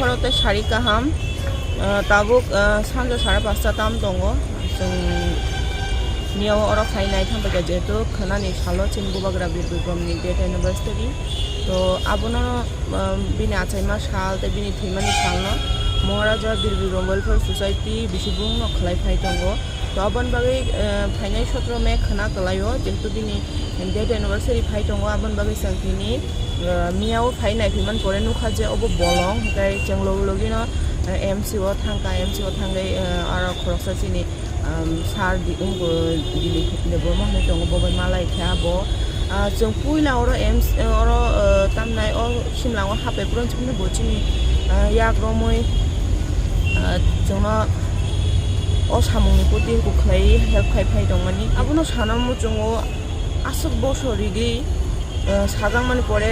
Farate Shari Kaham, Tabuk, Sandra Sarapasta Tam Dongo, Neo or of High Night Hambagajeto, Kanani Charlotte in Bubagra Bikram Date University. So Abono Binatema Shal, the Bini Thwima Salno, Moraja Bilbi Welfare Society, Bishubung, Clay Tongo, Taban Bagwi, Financial Rome, Kanakalayo, Jetubini, and Date University Python, Aban Bagwi Santini. Miao Fai Night Human Porenu Kaja over Bolong, Gai Janglo Logino, MC or Tanga, MC or Tanga are Crossini, Sardi Ungo, the Burma, Boba Malay Cabo, Jungpuna or MC or Tamnai or Shimla, Happy Brunch in the Bocini, Yak Romoi, Jona Oshamoni Putin, who clay, help Kai Domani, Abuno Hanamu Jungo, Asok Bosho Rigi. সাজাং মানে পরে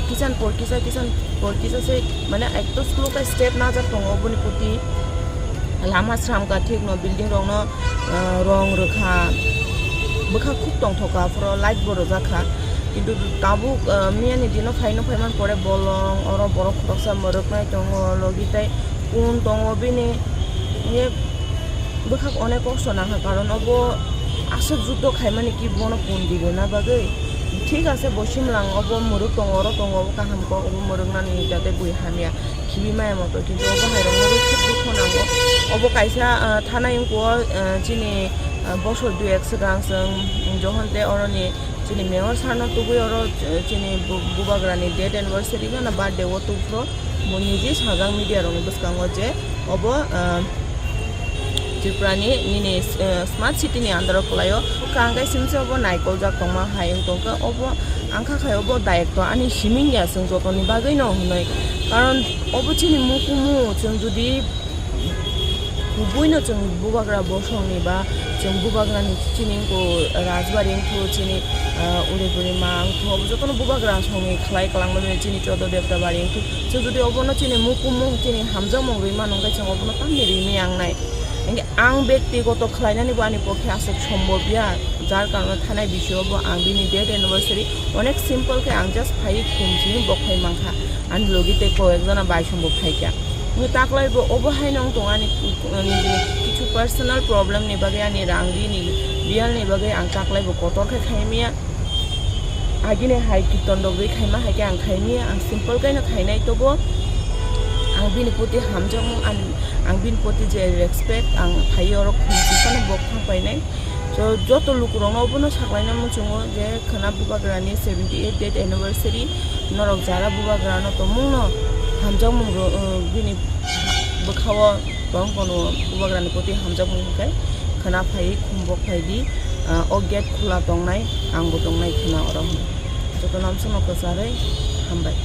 কিষান পরকিসা সে মানে একটু slow কা step না যা টং অবনি পুতি লামা শ্রাম কা ঠিক ন বিল্ডিং রং ন রং রেখা বখা খুব টং থকা ফর লাইট বড় জাখা কিন্তু তাবু মিয়ানি দিন ফাইমান পরে বলং অর বড় খরসা মরক নাই টং লগিতাই কোন টং বিনি এ বখা অনেক কষ্ট না কারণ অব আসল যুদ্ধ খাইমানি কি বন কোন দিবে না বাগে ঠিক আছে বসিম লাং অব মুরুক টঙর টঙব কাহাম ক অব মুরুক নানি যাতে বই হামিয়া খিবি মায় মতো কিন্তু অব হাইরং মুরুক খুব দুঃখ নাঙ্গো অব কাইসা থানায় ক চিনি বছর 2 সিগাং जों জহন্তে অরনি চিনি মেয়র সারনা তুবুই অর চিনি বুবাগ্রানি ডেট অ্যানিভার্সারি না বার্থডে ও তুফ্রো মনিজি সাজাং মিডিয়া রং বসকাঙ্গ যে of Jiprani Nini Smart City ni Andro Kolayo, Kangai Simso over Naiko Jakoma, Hayang Tonka, over Anka Kayobo Director, and Shiminga Sungzotoni Bagino, Karan Obuchini Mukumu, Chungudi Buino Chung Bubagra Boshoniba, Chung Bubagra Chininko, Rasbaring to Chini, Ureburima, Obuzoton Bubagra, Homi, Klai Kalango, Chini Chodo de Baring, so the Obonochini Mukumu, Chini Hamzamo, Riman, Obonotan, Yang Night. Ang ব্যক্তিগত খাইনানি বানি পক্ষে আসে সম্ভবইয়া যার কারণে থানায় বিষয় হবো আং বিনি ডেট অ্যানিভার্সারি অনেক সিম্পল কে আং জাস্ট ফাই খুমছিনি বখাই মাংখা আন লগিতে কয়েকজনা বাই সম্ভব খাইকা তাকলাইবো অবহাই নং টঙানি কিছু পার্সোনাল প্রবলেম নি বাগে আনি রাংদি নি বিয়াল নি বাগে আং তাকলাইবো কতরকে খাইমিয়া আগিনে হাই কিতন দগৈ খাইমা হাইকে আং খাইমিয়া আং simple কাইনা খাইনাই তবো Ang bin poti hamjang ang bin poti je respect ang thayo ro khumsana bokhang painai so joto Lukurokno obono saklaina muchungo je khana Bubagrani 78 date anniversary norok jara Bubagrano to mungno hamjang mung bini bokhawa tong kono Bubagrani poti hamjang mung kai khana phai khumbok phai di o gate khula tongnai ang bo tongnai khana oro joto nam sono ko sare hambai